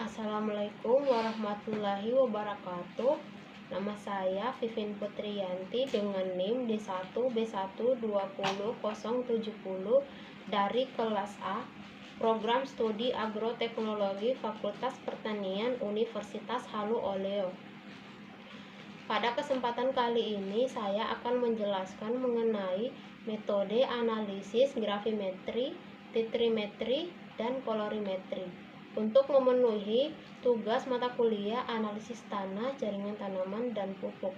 Assalamualaikum warahmatullahi wabarakatuh. Nama saya Vivin Putriyanti dengan NIM D1B1200070 dari kelas A, Program Studi Agroteknologi Fakultas Pertanian Universitas Halu Oleo. Pada kesempatan kali ini saya akan menjelaskan mengenai metode analisis gravimetri, titrimetri, dan kolorimetri untuk memenuhi tugas mata kuliah analisis tanah, jaringan tanaman, dan pupuk.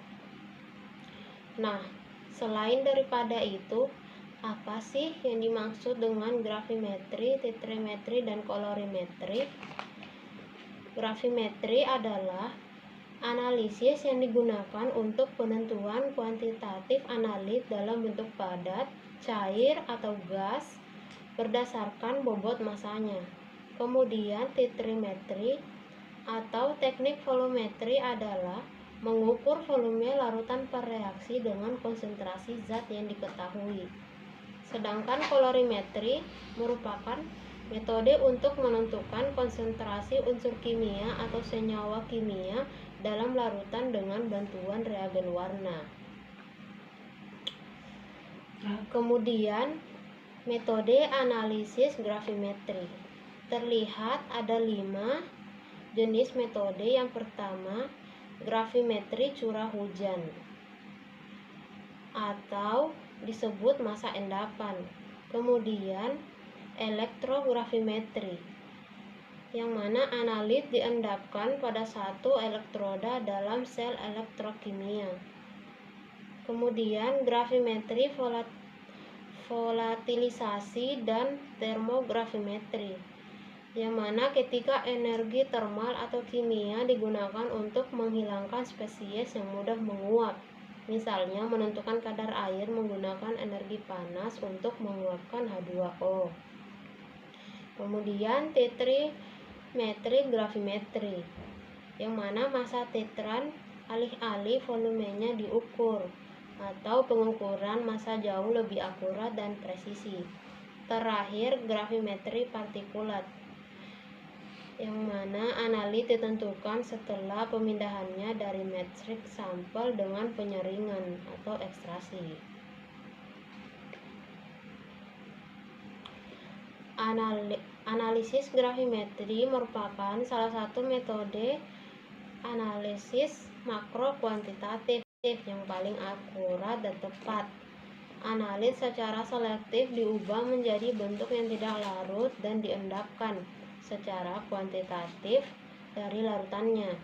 Nah, selain daripada itu, apa sih yang dimaksud dengan gravimetri, titrimetri, dan kolorimetri? Gravimetri adalah analisis yang digunakan untuk penentuan kuantitatif analit dalam bentuk padat, cair, atau gas berdasarkan bobot masanya. Kemudian titrimetri atau teknik volumetri adalah mengukur volume larutan per reaksi dengan konsentrasi zat yang diketahui. Sedangkan kolorimetri merupakan metode untuk menentukan konsentrasi unsur kimia atau senyawa kimia dalam larutan dengan bantuan reagen warna. Kemudian metode analisis gravimetri. Terlihat ada 5 jenis metode. Yang pertama, gravimetri curah hujan atau disebut massa endapan. Kemudian elektrogravimetri, yang mana analit diendapkan pada satu elektroda dalam sel elektrokimia. Kemudian gravimetri volatilisasi dan termogravimetri, yang mana ketika energi termal atau kimia digunakan untuk menghilangkan spesies yang mudah menguap. Misalnya menentukan kadar air menggunakan energi panas untuk menguapkan H2O. Kemudian titrimetri gravimetri, yang mana massa titran alih-alih volumenya diukur, atau pengukuran massa jauh lebih akurat dan presisi. Terakhir, gravimetri partikulat, yang mana analit ditentukan setelah pemindahannya dari metrik sampel dengan penyaringan atau ekstrasi. Analisis gravimetri merupakan salah satu metode analisis makro kuantitatif yang paling akurat dan tepat. Analit secara selektif diubah menjadi bentuk yang tidak larut dan diendapkan secara kuantitatif dari larutannya.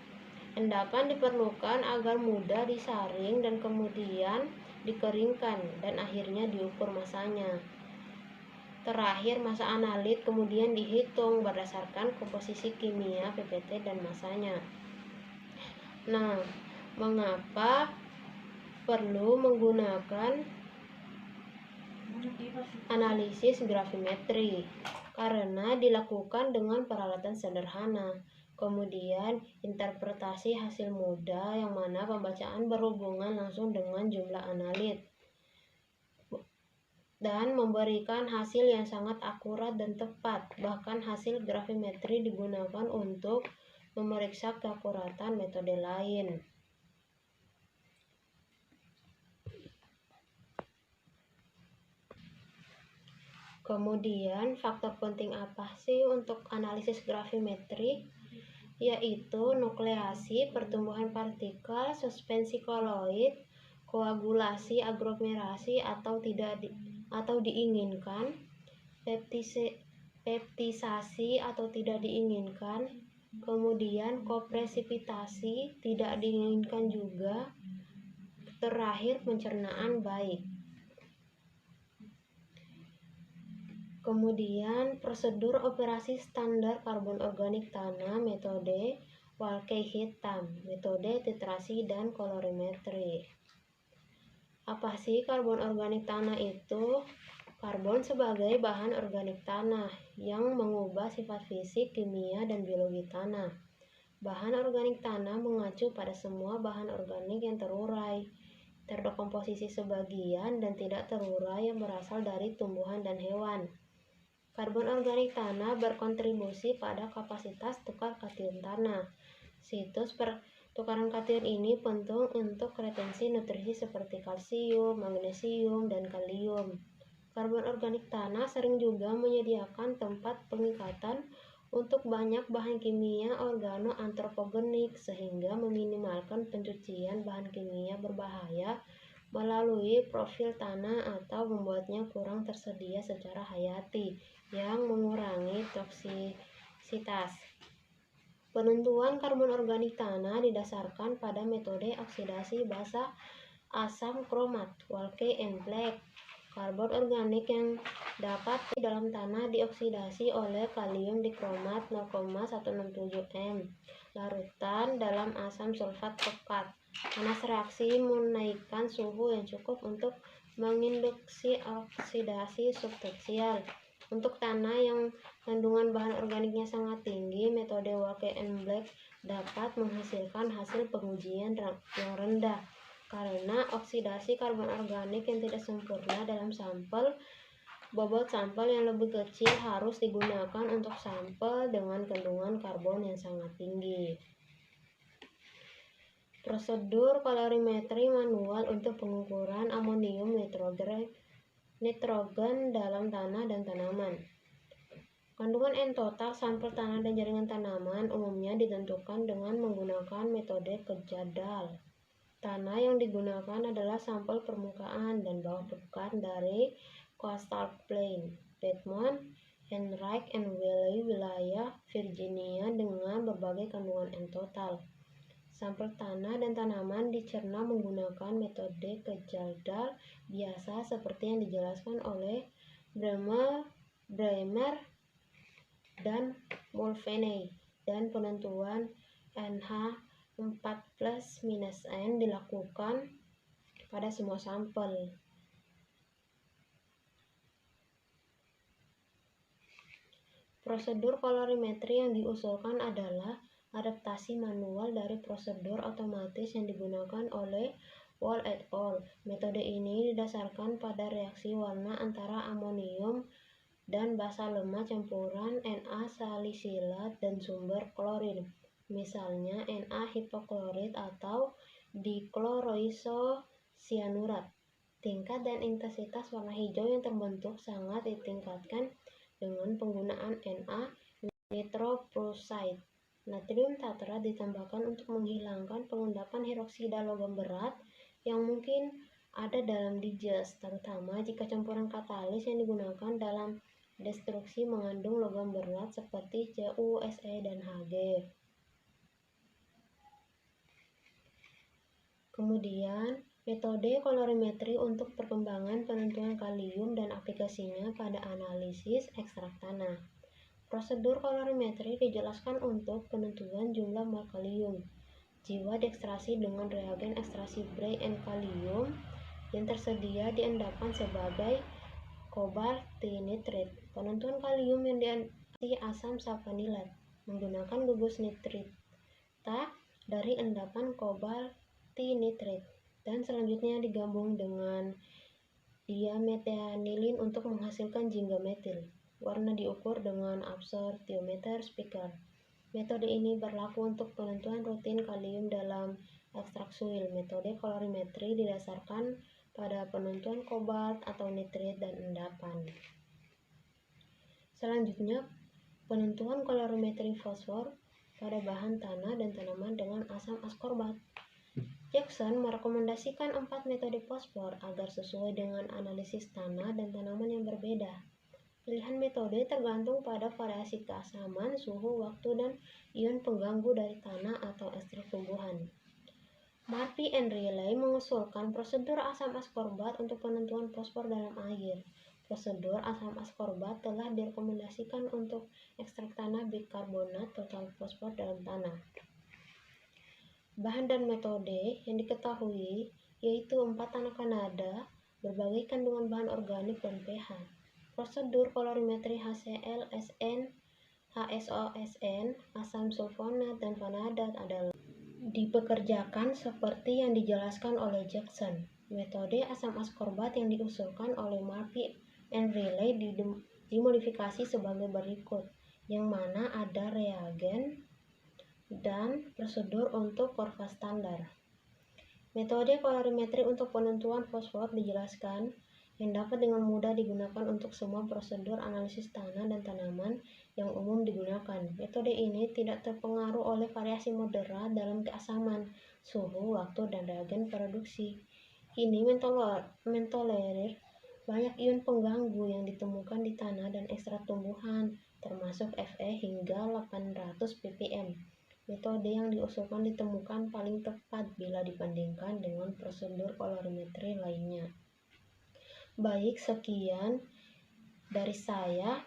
Endapan diperlukan agar mudah disaring dan kemudian dikeringkan dan akhirnya diukur massanya. Terakhir, massa analit kemudian dihitung berdasarkan komposisi kimia, PPT, dan massanya. Nah, mengapa perlu menggunakan analisis gravimetri? Karena dilakukan dengan peralatan sederhana. Kemudian interpretasi hasil mudah, yang mana pembacaan berhubungan langsung dengan jumlah analit dan memberikan hasil yang sangat akurat dan tepat. Bahkan hasil gravimetri digunakan untuk memeriksa keakuratan metode lain. Kemudian faktor penting apa sih untuk analisis gravimetri? Yaitu nukleasi, pertumbuhan partikel, suspensi koloid, koagulasi, aglomerasi atau diinginkan, peptisasi atau tidak diinginkan, kemudian kopresipitasi tidak diinginkan juga, terakhir pencernaan baik. Kemudian prosedur operasi standar karbon organik tanah, metode Walkey hitam, metode titrasi dan kolorimetri. Apa sih karbon organik tanah itu? Karbon sebagai bahan organik tanah yang mengubah sifat fisik, kimia, dan biologi tanah. Bahan organik tanah mengacu pada semua bahan organik yang terurai, terdekomposisi sebagian, dan tidak terurai yang berasal dari tumbuhan dan hewan. Karbon organik tanah berkontribusi pada kapasitas tukar kation tanah. Situs pertukaran kation ini penting untuk retensi nutrisi seperti kalsium, magnesium, dan kalium. Karbon organik tanah sering juga menyediakan tempat pengikatan untuk banyak bahan kimia organoantropogenik sehingga meminimalkan pencucian bahan kimia berbahaya melalui profil tanah atau membuatnya kurang tersedia secara hayati yang mengurangi toksisitas. Penentuan karbon organik tanah didasarkan pada metode oksidasi basa asam kromat (Walke and Black). Karbon organik yang dapat di dalam tanah dioksidasi oleh kalium dikromat 0,167 m larutan dalam asam sulfat pekat. Panas reaksi menaikkan suhu yang cukup untuk menginduksi oksidasi substansial. Untuk tanah yang kandungan bahan organiknya sangat tinggi, metode Walke and Black dapat menghasilkan hasil pengujian yang rendah karena oksidasi karbon organik yang tidak sempurna dalam sampel. Bobot sampel yang lebih kecil harus digunakan untuk sampel dengan kandungan karbon yang sangat tinggi. Prosedur kalorimetri manual untuk pengukuran amonium nitrogen dalam tanah dan tanaman. Kandungan N total sampel tanah dan jaringan tanaman umumnya ditentukan dengan menggunakan metode kejadal. Tanah yang digunakan adalah sampel permukaan dan bawah permukaan dari Coastal Plain, Piedmont, Henrike and Valley, wilayah Virginia dengan berbagai kandungan N total. Sampel tanah dan tanaman dicerna menggunakan metode kejadal biasa seperti yang dijelaskan oleh Bremer dan Mulvaney, dan penentuan NH 4+-N dilakukan pada semua sampel. Prosedur kalorimetri yang diusulkan adalah adaptasi manual dari prosedur otomatis yang digunakan oleh Wall et al. Metode ini didasarkan pada reaksi warna antara amonium dan basa lemah campuran Na salisilat dan sumber klorin, misalnya Na hipoklorit atau dikloroisocyanurat. Tingkat dan intensitas warna hijau yang terbentuk sangat ditingkatkan dengan penggunaan Na nitroprusside. Natrium tatrat ditambahkan untuk menghilangkan pengendapan hidroksida logam berat yang mungkin ada dalam diges, terutama jika campuran katalis yang digunakan dalam destruksi mengandung logam berat seperti Cu, Se, dan Hg. Kemudian, metode kalorimetri untuk perkembangan penentuan kalium dan aplikasinya pada analisis ekstrak tanah. Prosedur kalorimetri dijelaskan untuk penentuan jumlah mol kalium, jiwa diekstraksi dengan reagen ekstraksi Bray and kalium yang tersedia di endapan sebagai kobaltinitrit. Penentuan kalium yang diadasi asam sapanilat menggunakan gugus nitrita dari endapan kobaltinitrit, dan selanjutnya digabung dengan dimetanilin untuk menghasilkan jingga metil. Warna diukur dengan absorptiometer speaker. Metode ini berlaku untuk penentuan rutin kalium dalam ekstrak soil. Metode kalorimetri didasarkan pada penentuan kobalt atau nitrit dan endapan. Selanjutnya, penentuan kalorimetri fosfor pada bahan tanah dan tanaman dengan asam askorbat. Jackson merekomendasikan 4 metode fosfor agar sesuai dengan analisis tanah dan tanaman yang berbeda. Pilihan metode tergantung pada variasi keasaman, suhu, waktu, dan ion pengganggu dari tanah atau ekstrak tumbuhan. Murphy and Riley mengusulkan prosedur asam askorbat untuk penentuan fosfor dalam air. Prosedur asam askorbat telah direkomendasikan untuk ekstrak tanah bikarbonat total fosfor dalam tanah. Bahan dan metode yang diketahui yaitu 4 tanah Kanada, berbagai kandungan bahan organik dan pH. Prosedur kalorimetri HCl, Sn, HSO-Sn, asam sulfonat, dan vanadat adalah dipekerjakan seperti yang dijelaskan oleh Jackson. Metode asam askorbat yang diusulkan oleh Murphy and Riley dimodifikasi sebagai berikut, yang mana ada reagen dan prosedur untuk kurva standar. Metode kolorimetri untuk penentuan fosfor dijelaskan, yang dapat dengan mudah digunakan untuk semua prosedur analisis tanah dan tanaman yang umum digunakan. Metode ini tidak terpengaruh oleh variasi moderat dalam keasaman, suhu, waktu, dan reagen produksi. Ini mentolerir banyak ion pengganggu yang ditemukan di tanah dan ekstrak tumbuhan, termasuk Fe hingga 800 ppm. Metode yang diusulkan ditemukan paling tepat bila dibandingkan dengan prosedur kolorimetri lainnya. Baik, sekian dari saya.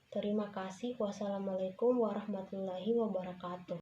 Terima kasih. Wassalamualaikum warahmatullahi wabarakatuh.